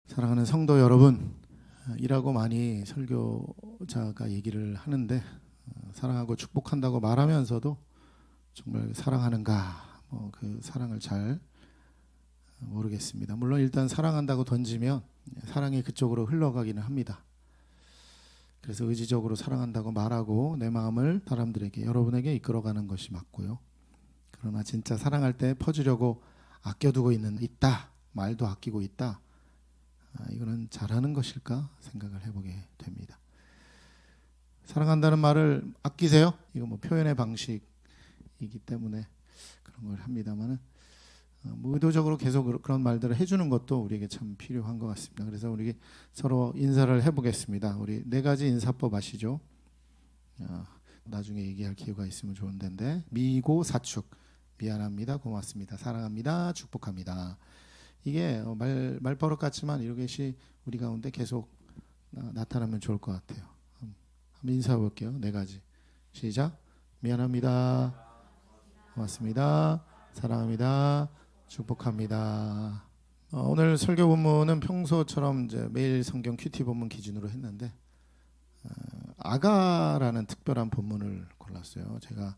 사랑하는 성도 여러분, 이라고 많이 설교자가 얘기를 하는데 사랑하고 축복한다고 말하면서도 정말 사랑하는가 그 사랑을 잘 모르겠습니다. 물론 일단 사랑한다고 던지면 사랑이 그쪽으로 흘러가기는 합니다. 그래서 의지적으로 사랑한다고 말하고 내 마음을 사람들에게, 여러분에게 이끌어가는 것이 맞고요. 그러나 진짜 사랑할 때 퍼주려고 아껴두고 있다, 말도 아끼고 있다, 이거는 잘하는 것일까 생각을 해보게 됩니다. 사랑한다는 말을 아끼세요? 이거 표현의 방식이기 때문에 그런 걸 합니다만은 의도적으로 계속 그런 말들을 해주는 것도 우리에게 참 필요한 것 같습니다. 그래서 우리 서로 인사를 해보겠습니다. 우리 4가지 인사법 아시죠? 나중에 얘기할 기회가 있으면 좋은 텐데, 미고 사축, 미안합니다, 고맙습니다, 사랑합니다, 축복합니다. 이게 말버릇 같지만 이것이 우리 가운데 계속 나타나면 좋을 것 같아요. 한번 인사해 볼게요. 4가지. 시작. 미안합니다, 고맙습니다, 사랑합니다, 축복합니다. 오늘 설교 본문은 평소처럼 이제 매일 성경 큐티 본문 기준으로 했는데 아가라는 특별한 본문을 골랐어요. 제가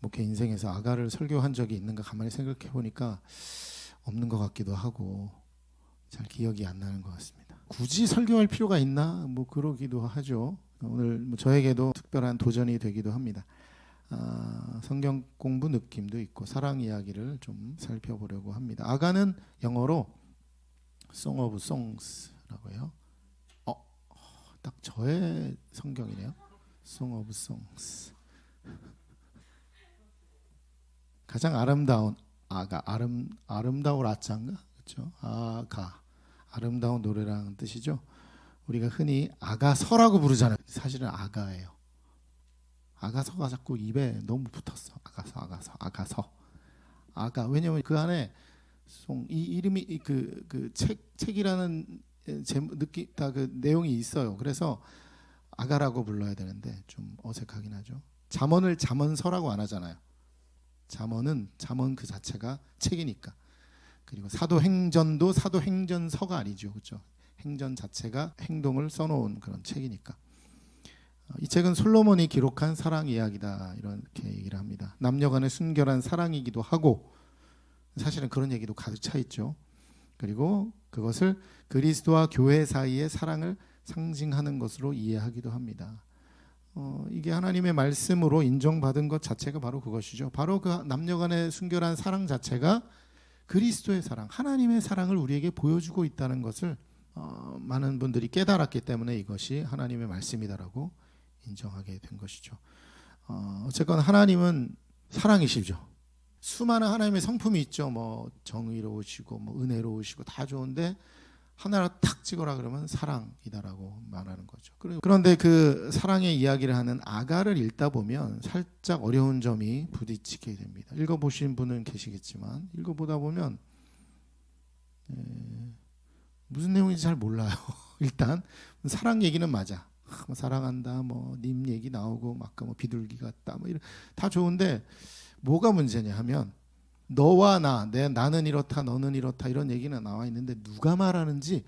목회 인생에서 아가를 설교한 적이 있는가 가만히 생각해 보니까 없는 것 같기도 하고 잘 기억이 안 나는 것 같습니다. 굳이 설교할 필요가 있나? 그러기도 하죠. 오늘 저에게도 특별한 도전이 되기도 합니다. 성경 공부 느낌도 있고 사랑 이야기를 좀 살펴보려고 합니다. 아가는 영어로 Song of Songs라고 해요. 딱 저의 성경이네요. Song of Songs. 가장 아름다운 아가, 아름다울 아자인가? 그렇죠? 아가, 아름다운 노래라는 뜻이죠. 우리가 흔히 아가서라고 부르잖아요. 사실은 아가예요. 아가서가 자꾸 입에 너무 붙었어. 아가서. 아가. 왜냐면 그 안에 이 이름이 그 책이라는 느낌 다 그 내용이 있어요. 그래서 아가라고 불러야 되는데 좀 어색하긴 하죠. 잠언을 잠언서라고 안 하잖아요. 잠언 그 자체가 책이니까. 그리고 사도행전도 사도행전서가 아니죠, 그렇죠? 행전 자체가 행동을 써놓은 그런 책이니까. 이 책은 솔로몬이 기록한 사랑 이야기다, 이렇게 얘기를 합니다. 남녀간의 순결한 사랑이기도 하고 사실은 그런 얘기도 가득 차 있죠. 그리고 그것을 그리스도와 교회 사이의 사랑을 상징하는 것으로 이해하기도 합니다. 이게 하나님의 말씀으로 인정받은 것 자체가 바로 그것이죠. 바로 그 남녀간의 순결한 사랑 자체가 그리스도의 사랑, 하나님의 사랑을 우리에게 보여주고 있다는 것을 많은 분들이 깨달았기 때문에 이것이 하나님의 말씀이다라고 인정하게 된 것이죠. 어쨌건 하나님은 사랑이시죠. 수많은 하나님의 성품이 있죠. 정의로우시고 은혜로우시고 다 좋은데 하나를 탁 찍어라 그러면 사랑이다라고 말하는 거죠. 그런데 그 사랑의 이야기를 하는 아가를 읽다 보면 살짝 어려운 점이 부딪히게 됩니다. 읽어보신 분은 계시겠지만 읽어보다 보면 무슨 내용인지 잘 몰라요. 일단 사랑 얘기는 맞아. 사랑한다, 님 얘기 나오고 아까 비둘기 같다, 이런 다 좋은데 뭐가 문제냐 하면 너와 나는 이렇다, 너는 이렇다, 이런 얘기는 나와 있는데 누가 말하는지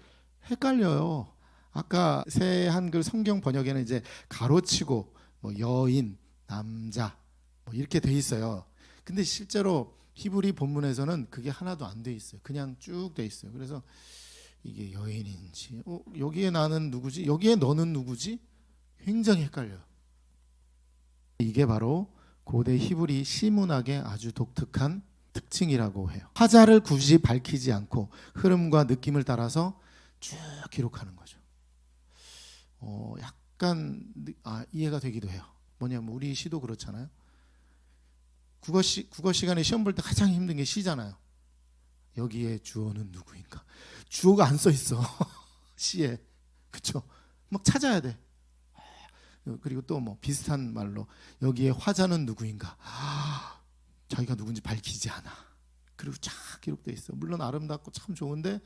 헷갈려요. 아까 새 한글 성경 번역에는 이제 가로치고 여인, 남자 이렇게 돼 있어요. 근데 실제로 히브리 본문에서는 그게 하나도 안 돼 있어요. 그냥 쭉 돼 있어요. 그래서 이게 여인인지, 여기에 나는 누구지? 여기에 너는 누구지? 굉장히 헷갈려요. 이게 바로 고대 히브리 시문학의 아주 독특한 특징이라고 해요. 화자를 굳이 밝히지 않고 흐름과 느낌을 따라서 쭉 기록하는 거죠. 약간 이해가 되기도 해요. 뭐냐면 우리 시도 그렇잖아요. 국어 시간에 시험 볼 때 가장 힘든 게 시잖아요. 여기에 주어는 누구인가? 주어가 안 써 있어. 시에. 그렇죠? 막 찾아야 돼. 그리고 또 비슷한 말로 여기에 화자는 누구인가? 자기가 누군지 밝히지 않아. 그리고 쫙 기록돼 있어. 물론 아름답고 참 좋은데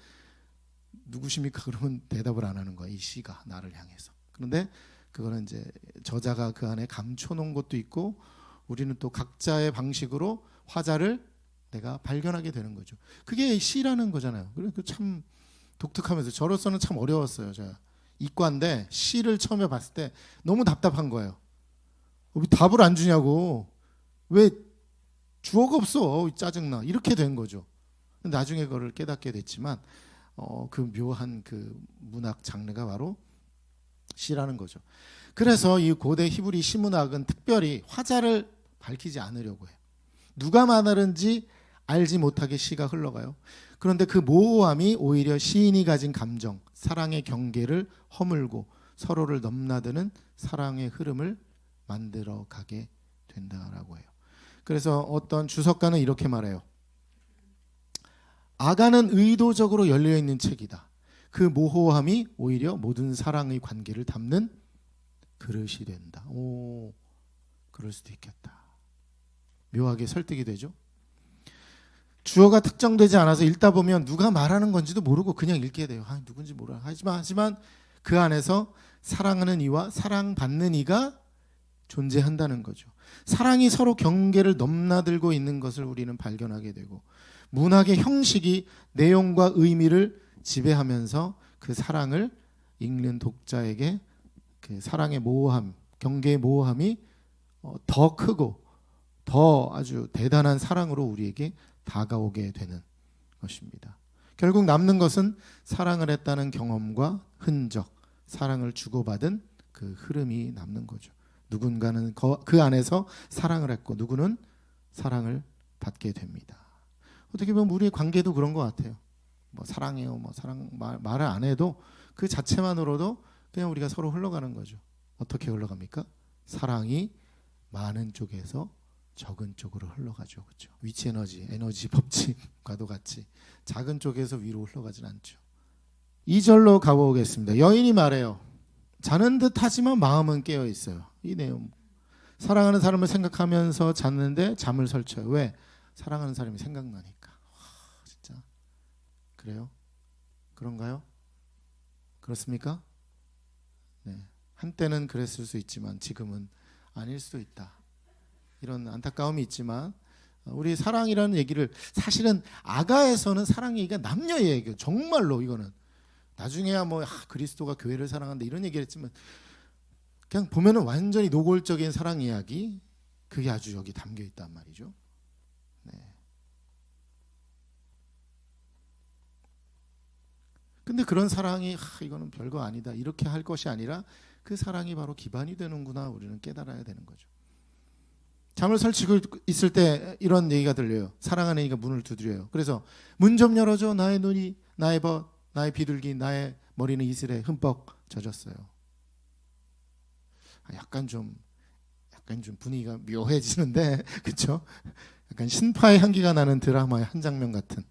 누구십니까? 그러면 대답을 안 하는 거야. 이 시가 나를 향해서. 그런데 그거는 이제 저자가 그 안에 감춰놓은 것도 있고 우리는 또 각자의 방식으로 화자를 내가 발견하게 되는 거죠. 그게 시라는 거잖아요. 그러니까 참 독특하면서 저로서는 참 어려웠어요. 제가 이과인데 시를 처음에 봤을 때 너무 답답한 거예요. 왜 답을 안 주냐고. 왜 주어가 없어. 짜증나. 이렇게 된 거죠. 나중에 그걸 깨닫게 됐지만 그 묘한 그 문학 장르가 바로 시라는 거죠. 그래서 이 고대 히브리 시문학은 특별히 화자를 밝히지 않으려고 해요. 누가 말하는지 알지 못하게 시가 흘러가요. 그런데 그 모호함이 오히려 시인이 가진 감정, 사랑의 경계를 허물고 서로를 넘나드는 사랑의 흐름을 만들어 가게 된다라고 해요. 그래서 어떤 주석가는 이렇게 말해요. 아가는 의도적으로 열려있는 책이다. 그 모호함이 오히려 모든 사랑의 관계를 담는 그릇이 된다. 오, 그럴 수도 있겠다. 묘하게 설득이 되죠. 주어가 특정되지 않아서 읽다 보면 누가 말하는 건지도 모르고 그냥 읽게 돼요. 누군지 몰라. 하지만 그 안에서 사랑하는 이와 사랑받는 이가 존재한다는 거죠. 사랑이 서로 경계를 넘나들고 있는 것을 우리는 발견하게 되고 문학의 형식이 내용과 의미를 지배하면서 그 사랑을 읽는 독자에게 그 사랑의 모호함, 경계의 모호함이 더 크고 더 아주 대단한 사랑으로 우리에게 다가오게 되는 것입니다. 결국 남는 것은 사랑을 했다는 경험과 흔적, 사랑을 주고받은 그 흐름이 남는 거죠. 누군가는 그 안에서 사랑을 했고 누구는 사랑을 받게 됩니다. 어떻게 보면 우리의 관계도 그런 것 같아요. 뭐 사랑해요, 뭐 사랑 말을 안 해도 그 자체만으로도 그냥 우리가 서로 흘러가는 거죠. 어떻게 흘러갑니까? 사랑이 많은 쪽에서 적은 쪽으로 흘러가죠. 그렇죠? 위치 에너지 법칙과도 같이 작은 쪽에서 위로 흘러가진 않죠. 2절로 가보겠습니다. 여인이 말해요. 자는 듯 하지만 마음은 깨어 있어요. 이 내용. 사랑하는 사람을 생각하면서 잤는데 잠을 설쳐요. 왜? 사랑하는 사람이 생각나니까. 진짜 그래요? 그런가요? 그렇습니까? 네. 한때는 그랬을 수 있지만 지금은 아닐 수도 있다. 이런 안타까움이 있지만 우리 사랑이라는 얘기를 사실은 아가에서는 사랑 얘기가 남녀 얘기예요. 정말로 이거는 나중에야 뭐 그리스도가 교회를 사랑한다 이런 얘기를 했지만 그냥 보면은 완전히 노골적인 사랑 이야기 그게 아주 여기 담겨 있단 말이죠. 네. 근데 그런 사랑이 이거는 별거 아니다 이렇게 할 것이 아니라 그 사랑이 바로 기반이 되는구나 우리는 깨달아야 되는 거죠. 잠을 설치고 있을 때 이런 얘기가 들려요. 사랑하는 이가 문을 두드려요. 그래서 문 좀 열어줘. 나의 눈이 나의 벗 나의 비둘기 나의 머리는 이슬에 흠뻑 젖었어요. 약간 좀 분위기가 묘해지는데 그렇죠? 약간 신파의 향기가 나는 드라마의 한 장면 같은.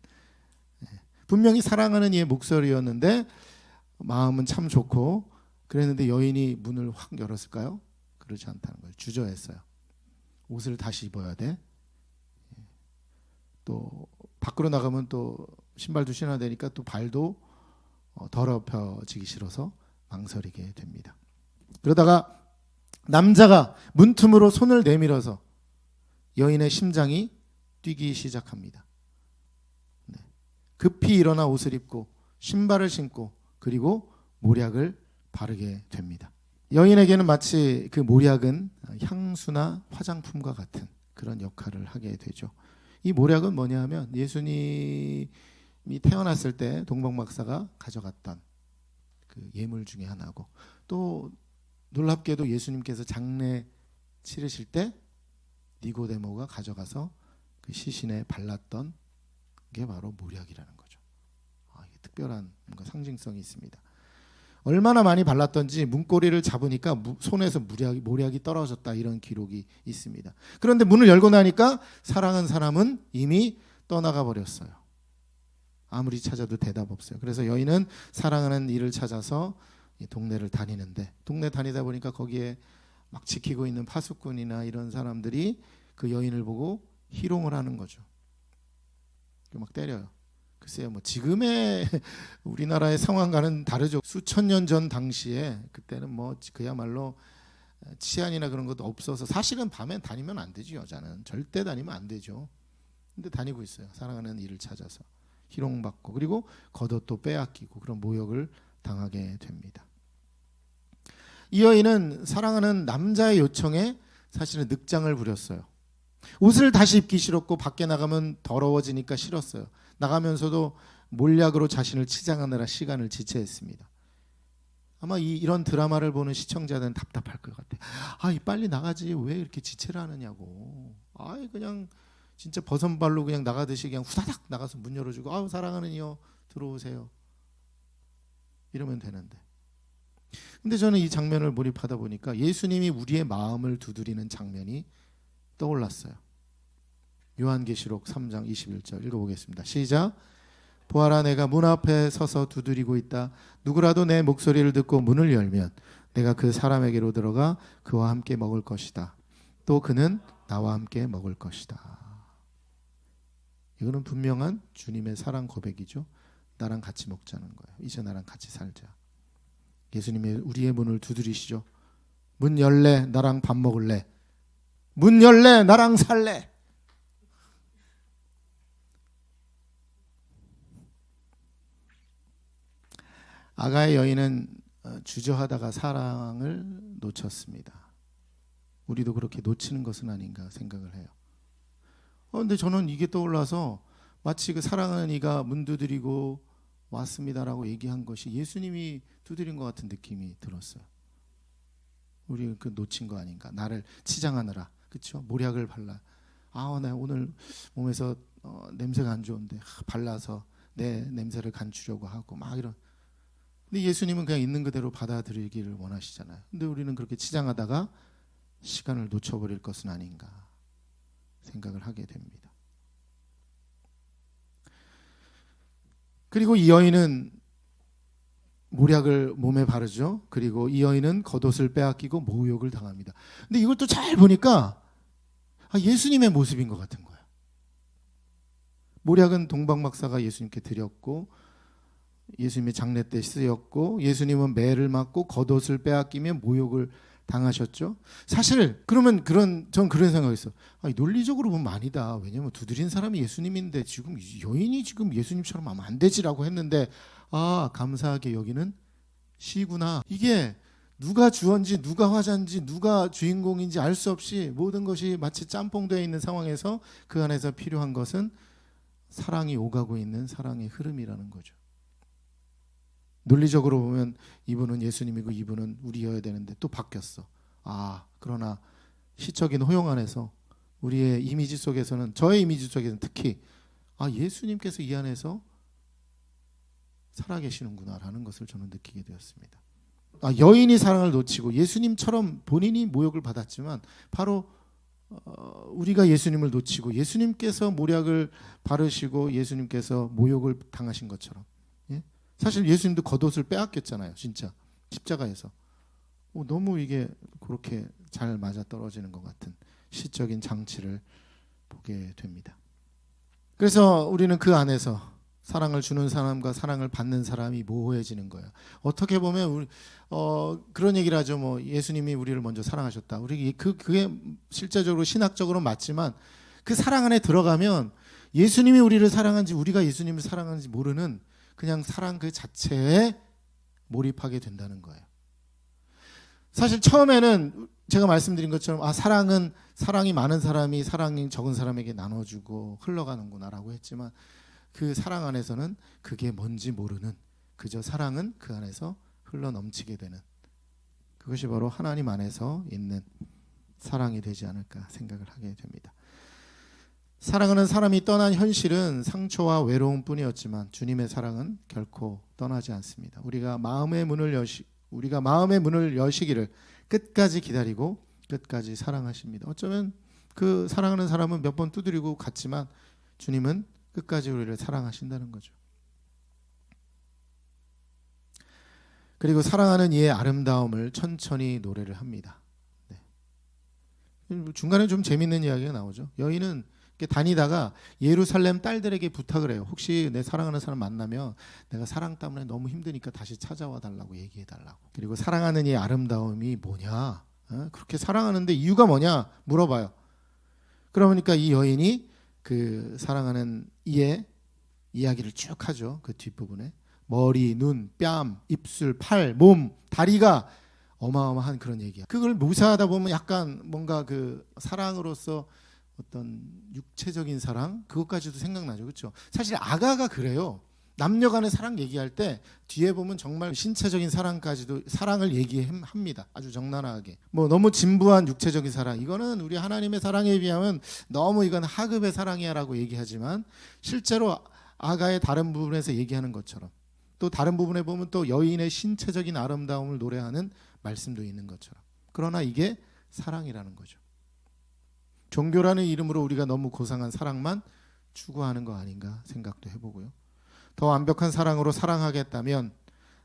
분명히 사랑하는 이의 목소리였는데 마음은 참 좋고 그랬는데 여인이 문을 확 열었을까요? 그렇지 않다는 거예요. 주저했어요. 옷을 다시 입어야 돼. 또 밖으로 나가면 또 신발도 신어야 되니까 또 발도 더럽혀지기 싫어서 망설이게 됩니다. 그러다가 남자가 문틈으로 손을 내밀어서 여인의 심장이 뛰기 시작합니다. 네. 급히 일어나 옷을 입고 신발을 신고 그리고 모략을 바르게 됩니다. 여인에게는 마치 그 모략은 향수나 화장품과 같은 그런 역할을 하게 되죠. 이 모략은 뭐냐 하면 예수님이 태어났을 때 동방박사가 가져갔던 그 예물 중에 하나고 또 놀랍게도 예수님께서 장례 치르실 때 니고데모가 가져가서 그 시신에 발랐던 게 바로 모략이라는 거죠. 이게 특별한 뭔가 상징성이 있습니다. 얼마나 많이 발랐던지 문고리를 잡으니까 손에서 모략이 떨어졌다 이런 기록이 있습니다. 그런데 문을 열고 나니까 사랑한 사람은 이미 떠나가 버렸어요. 아무리 찾아도 대답 없어요. 그래서 여인은 사랑하는 이를 찾아서 동네를 다니는데 동네 다니다 보니까 거기에 막 지키고 있는 파수꾼이나 이런 사람들이 그 여인을 보고 희롱을 하는 거죠. 막 때려요. 글쎄요, 뭐 지금의 우리나라의 상황과는 다르죠. 수천 년 전 당시에 그때는 뭐 그야말로 치안이나 그런 것도 없어서 사실은 밤에 다니면 안 되죠. 여자는 절대 다니면 안 되죠. 근데 다니고 있어요. 사랑하는 이를 찾아서 희롱받고 그리고 겉옷도 빼앗기고 그런 모욕을 당하게 됩니다. 이 여인은 사랑하는 남자의 요청에 사실은 늑장을 부렸어요. 옷을 다시 입기 싫었고 밖에 나가면 더러워지니까 싫었어요. 나가면서도 몰약으로 자신을 치장하느라 시간을 지체했습니다. 아마 이런 드라마를 보는 시청자들은 답답할 것 같아요. 빨리 나가지 왜 이렇게 지체를 하느냐고. 그냥 진짜 버선발로 그냥 나가듯이 그냥 후다닥 나가서 문 열어주고 사랑하는 이여 들어오세요. 이러면 되는데. 근데 저는 이 장면을 몰입하다 보니까 예수님이 우리의 마음을 두드리는 장면이 떠올랐어요. 요한계시록 3장 21절 읽어보겠습니다. 시작. 보아라, 내가 문 앞에 서서 두드리고 있다. 누구라도 내 목소리를 듣고 문을 열면 내가 그 사람에게로 들어가 그와 함께 먹을 것이다. 또 그는 나와 함께 먹을 것이다. 이거는 분명한 주님의 사랑 고백이죠. 나랑 같이 먹자는 거예요. 이제 나랑 같이 살자. 예수님이 우리의 문을 두드리시죠. 문 열래? 나랑 밥 먹을래? 문 열래? 나랑 살래? 아가의 여인은 주저하다가 사랑을 놓쳤습니다. 우리도 그렇게 놓치는 것은 아닌가 생각을 해요. 근데 저는 이게 떠올라서 마치 그 사랑하는 이가 문 두드리고 왔습니다라고 얘기한 것이 예수님이 두드린 것 같은 느낌이 들었어요. 우리 그 놓친 거 아닌가. 나를 치장하느라, 그렇죠? 모략을 발라. 나 오늘 몸에서 냄새가 안 좋은데 발라서 내 냄새를 감추려고 하고 막 이런. 근데 예수님은 그냥 있는 그대로 받아들이기를 원하시잖아요. 근데 우리는 그렇게 치장하다가 시간을 놓쳐버릴 것은 아닌가 생각을 하게 됩니다. 그리고 이 여인은 모략을 몸에 바르죠. 그리고 이 여인은 겉옷을 빼앗기고 모욕을 당합니다. 근데 이걸 또 잘 보니까 예수님의 모습인 것 같은 거예요. 모략은 동방박사가 예수님께 드렸고 예수님의 장례 때 쓰였고 예수님은 매를 맞고 겉옷을 빼앗기며 모욕을 당하셨죠. 사실 그러면 전 그런 생각이 있어. 논리적으로 보면 아니다. 왜냐하면 두드린 사람이 예수님인데 지금 여인이 지금 예수님처럼 하면 안 되지라고 했는데 감사하게 여기는 시구나. 이게 누가 주어인지 누가 화자인지 누가 주인공인지 알 수 없이 모든 것이 마치 짬뽕되어 있는 상황에서 그 안에서 필요한 것은 사랑이 오가고 있는 사랑의 흐름이라는 거죠. 논리적으로 보면 이분은 예수님이고 이분은 우리여야 되는데 또 바뀌었어. 그러나 시적인 호용 안에서 우리의 이미지 속에서는 저의 이미지 속에서는 특히 예수님께서 이 안에서 살아계시는구나라는 것을 저는 느끼게 되었습니다. 여인이 사랑을 놓치고 예수님처럼 본인이 모욕을 받았지만 바로 우리가 예수님을 놓치고 예수님께서 모략을 바르시고 예수님께서 모욕을 당하신 것처럼 사실 예수님도 겉옷을 빼앗겼잖아요. 진짜 십자가에서. 너무 이게 그렇게 잘 맞아떨어지는 것 같은 시적인 장치를 보게 됩니다. 그래서 우리는 그 안에서 사랑을 주는 사람과 사랑을 받는 사람이 모호해지는 거예요. 어떻게 보면 그런 얘기를 하죠. 예수님이 우리를 먼저 사랑하셨다. 우리 그게 실제적으로 신학적으로 맞지만 그 사랑 안에 들어가면 예수님이 우리를 사랑한지 우리가 예수님을 사랑하는지 모르는 그냥 사랑 그 자체에 몰입하게 된다는 거예요. 사실 처음에는 제가 말씀드린 것처럼 사랑이 많은 사람이 사랑이 적은 사람에게 나눠주고 흘러가는구나라고 했지만 그 사랑 안에서는 그게 뭔지 모르는 그저 사랑은 그 안에서 흘러넘치게 되는 그것이 바로 하나님 안에서 있는 사랑이 되지 않을까 생각을 하게 됩니다. 사랑하는 사람이 떠난 현실은 상처와 외로움 뿐이었지만 주님의 사랑은 결코 떠나지 않습니다. 우리가 마음의 문을 여시기를 끝까지 기다리고 끝까지 사랑하십니다. 어쩌면 그 사랑하는 사람은 몇 번 두드리고 갔지만 주님은 끝까지 우리를 사랑하신다는 거죠. 그리고 사랑하는 이의 아름다움을 천천히 노래를 합니다. 중간에 좀 재밌는 이야기가 나오죠. 여인은 다니다가 예루살렘 딸들에게 부탁을 해요. 혹시 내 사랑하는 사람 만나면 내가 사랑 때문에 너무 힘드니까 다시 찾아와 달라고 얘기해 달라고. 그리고 사랑하는 이의 아름다움이 뭐냐? 그렇게 사랑하는데 이유가 뭐냐? 물어봐요. 그러니까 이 여인이 그 사랑하는 이의 이야기를 쭉 하죠. 그 뒷부분에 머리, 눈, 뺨, 입술, 팔, 몸, 다리가 어마어마한 그런 얘기야. 그걸 묘사하다 보면 약간 뭔가 그 사랑으로서 어떤 육체적인 사랑 그것까지도 생각나죠. 그렇죠? 사실 아가가 그래요. 남녀 간의 사랑 얘기할 때 뒤에 보면 정말 신체적인 사랑까지도 사랑을 얘기합니다. 아주 적나라하게. 뭐 너무 진부한 육체적인 사랑 이거는 우리 하나님의 사랑에 비하면 너무 이건 하급의 사랑이야라고 얘기하지만 실제로 아가의 다른 부분에서 얘기하는 것처럼 또 다른 부분에 보면 또 여인의 신체적인 아름다움을 노래하는 말씀도 있는 것처럼 그러나 이게 사랑이라는 거죠. 종교라는 이름으로 우리가 너무 고상한 사랑만 추구하는 거 아닌가 생각도 해보고요. 더 완벽한 사랑으로 사랑하겠다면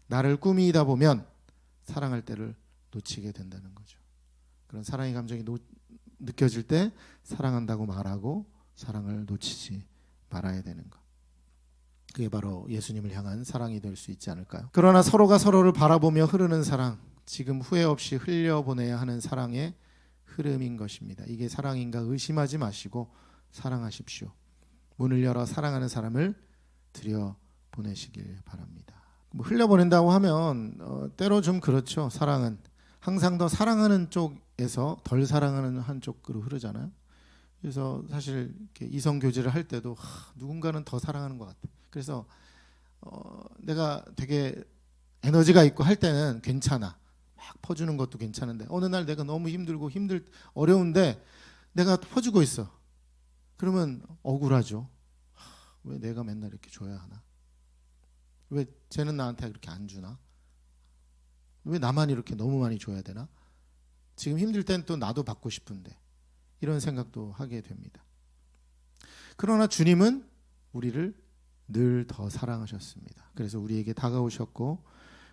나를 꾸미다 보면 사랑할 때를 놓치게 된다는 거죠. 그런 사랑의 감정이 느껴질 때 사랑한다고 말하고 사랑을 놓치지 말아야 되는 것. 그게 바로 예수님을 향한 사랑이 될 수 있지 않을까요? 그러나 서로가 서로를 바라보며 흐르는 사랑, 지금 후회 없이 흘려보내야 하는 사랑의 흐름인 것입니다. 이게 사랑인가 의심하지 마시고 사랑하십시오. 문을 열어 사랑하는 사람을 들여보내시길 바랍니다. 뭐 흘려보낸다고 하면 때로 좀 그렇죠. 사랑은 항상 더 사랑하는 쪽에서 덜 사랑하는 한쪽으로 흐르잖아요. 그래서 사실 이렇게 이성 교제를 할 때도 누군가는 더 사랑하는 것 같아. 그래서 내가 되게 에너지가 있고 할 때는 괜찮아. 막 퍼주는 것도 괜찮은데 어느 날 내가 너무 힘들고 어려운데 내가 퍼주고 있어. 그러면 억울하죠. 왜 내가 맨날 이렇게 줘야 하나? 왜 쟤는 나한테 그렇게 안 주나? 왜 나만 이렇게 너무 많이 줘야 되나? 지금 힘들 땐 또 나도 받고 싶은데 이런 생각도 하게 됩니다. 그러나 주님은 우리를 늘 더 사랑하셨습니다. 그래서 우리에게 다가오셨고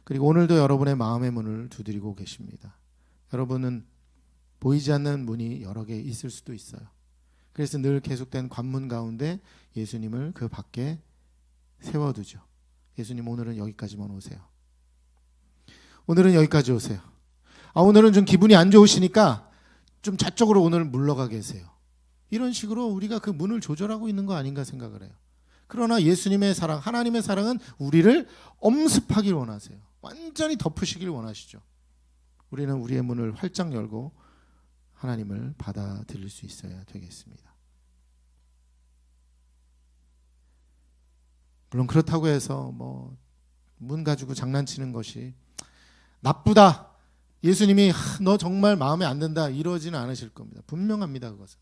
그리고 오늘도 여러분의 마음의 문을 두드리고 계십니다. 여러분은 보이지 않는 문이 여러 개 있을 수도 있어요. 그래서 늘 계속된 관문 가운데 예수님을 그 밖에 세워두죠. 예수님 오늘은 여기까지만 오세요. 오늘은 여기까지 오세요. 오늘은 좀 기분이 안 좋으시니까 좀 저쪽으로 오늘 물러가 계세요. 이런 식으로 우리가 그 문을 조절하고 있는 거 아닌가 생각을 해요. 그러나 예수님의 사랑, 하나님의 사랑은 우리를 엄습하길 원하세요. 완전히 덮으시길 원하시죠. 우리는 우리의 문을 활짝 열고 하나님을 받아들일 수 있어야 되겠습니다. 물론 그렇다고 해서 뭐 문 가지고 장난치는 것이 나쁘다. 예수님이 너 정말 마음에 안 든다 이러지는 않으실 겁니다. 분명합니다. 그것은.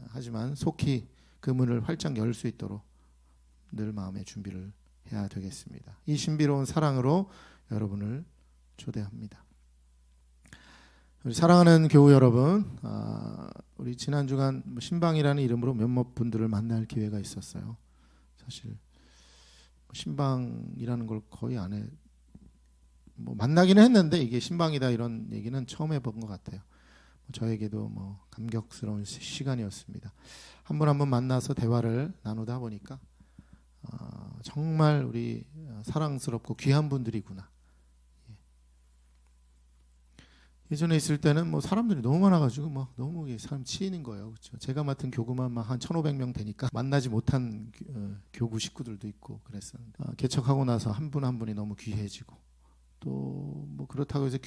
하지만 속히 그 문을 활짝 열 수 있도록 늘 마음의 준비를 해야 되겠습니다. 이 신비로운 사랑으로 여러분을 초대합니다. 우리 사랑하는 교우 여러분, 우리 지난 주간 신방이라는 이름으로 몇몇 분들을 만날 기회가 있었어요. 사실 신방이라는 걸 거의 안 해. 뭐 만나기는 했는데 이게 신방이다 이런 얘기는 처음 해본 것 같아요. 저에게도 뭐 감격스러운 시간이었습니다. 한 분 한 분 만나서 대화를 나누다 보니까 정말 우리 사랑스럽고 귀한 분들이구나. 예전에 있을 때는 뭐 사람들이 너무 많아가지고 뭐 너무 사람 치이는 거예요. 그렇죠? 제가 맡은 교구만 막 한 1,500명 되니까 만나지 못한 교구 식구들도 있고 그랬었는데 개척하고 나서 한 분 한 분이 너무 귀해지고 또 뭐 그렇다고 해서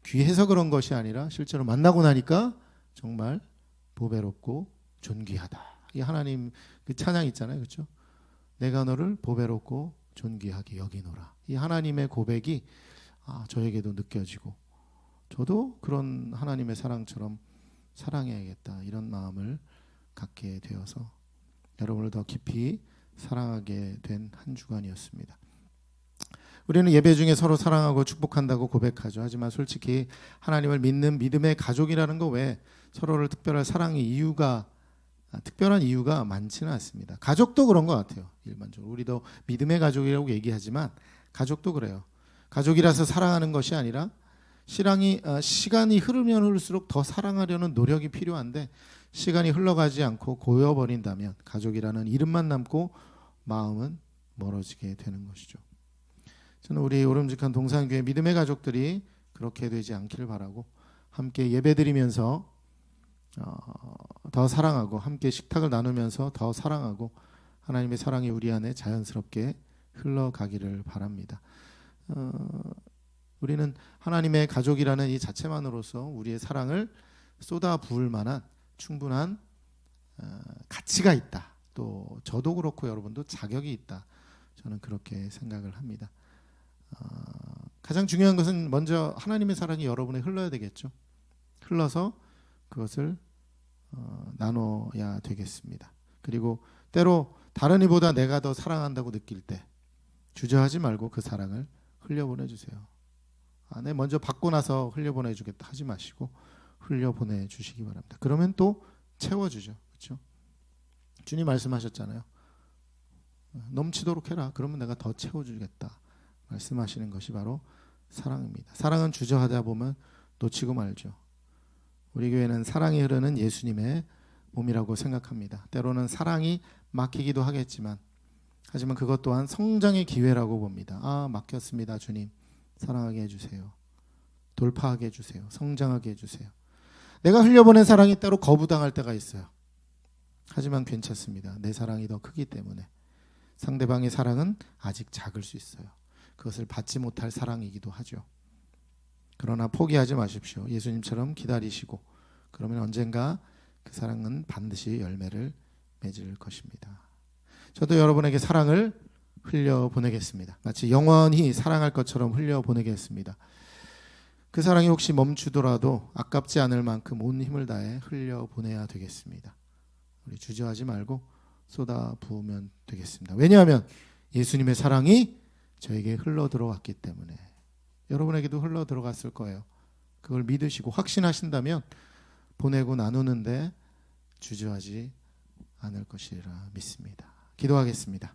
귀해서 그런 것이 아니라 실제로 만나고 나니까 정말 보배롭고 존귀하다. 이 하나님 그 찬양 있잖아요, 그렇죠? 내가 너를 보배롭고 존귀하게 여기노라. 이 하나님의 고백이 저에게도 느껴지고 저도 그런 하나님의 사랑처럼 사랑해야겠다 이런 마음을 갖게 되어서 여러분을 더 깊이 사랑하게 된 한 주간이었습니다. 우리는 예배 중에 서로 사랑하고 축복한다고 고백하죠. 하지만 솔직히 하나님을 믿는 믿음의 가족이라는 거 외에 서로를 특별한 특별한 이유가 많지는 않습니다. 가족도 그런 것 같아요. 일반적으로 우리도 믿음의 가족이라고 얘기하지만 가족도 그래요. 가족이라서 사랑하는 것이 아니라 시간이 흐르면 흐를수록 더 사랑하려는 노력이 필요한데 시간이 흘러가지 않고 고여버린다면 가족이라는 이름만 남고 마음은 멀어지게 되는 것이죠. 저는 우리 오름직한 동산교회 믿음의 가족들이 그렇게 되지 않기를 바라고 함께 예배드리면서 더 사랑하고 함께 식탁을 나누면서 더 사랑하고 하나님의 사랑이 우리 안에 자연스럽게 흘러가기를 바랍니다. 우리는 하나님의 가족이라는 이 자체만으로서 우리의 사랑을 쏟아 부을 만한 충분한 가치가 있다. 또 저도 그렇고 여러분도 자격이 있다. 저는 그렇게 생각을 합니다. 가장 중요한 것은 먼저 하나님의 사랑이 여러분에 흘러야 되겠죠. 흘러서 그것을 나눠야 되겠습니다. 그리고 때로 다른 이보다 내가 더 사랑한다고 느낄 때 주저하지 말고 그 사랑을 흘려보내주세요. 내 먼저 받고 나서 흘려보내주겠다 하지 마시고 흘려보내주시기 바랍니다. 그러면 또 채워주죠. 그렇죠? 주님 말씀하셨잖아요. 넘치도록 해라. 그러면 내가 더 채워주겠다. 말씀하시는 것이 바로 사랑입니다. 사랑은 주저하다 보면 놓치고 말죠. 우리 교회는 사랑이 흐르는 예수님의 몸이라고 생각합니다. 때로는 사랑이 막히기도 하겠지만 하지만 그것 또한 성장의 기회라고 봅니다. 막혔습니다. 주님 사랑하게 해주세요. 돌파하게 해주세요. 성장하게 해주세요. 내가 흘려보낸 사랑이 때로 거부당할 때가 있어요. 하지만 괜찮습니다. 내 사랑이 더 크기 때문에 상대방의 사랑은 아직 작을 수 있어요. 그것을 받지 못할 사랑이기도 하죠. 그러나 포기하지 마십시오. 예수님처럼 기다리시고 그러면 언젠가 그 사랑은 반드시 열매를 맺을 것입니다. 저도 여러분에게 사랑을 흘려보내겠습니다. 마치 영원히 사랑할 것처럼 흘려보내겠습니다. 그 사랑이 혹시 멈추더라도 아깝지 않을 만큼 온 힘을 다해 흘려보내야 되겠습니다. 우리 주저하지 말고 쏟아 부으면 되겠습니다. 왜냐하면 예수님의 사랑이 저에게 흘러 들어왔기 때문에 여러분에게도 흘러 들어갔을 거예요. 그걸 믿으시고 확신하신다면 보내고 나누는데 주저하지 않을 것이라 믿습니다. 기도하겠습니다.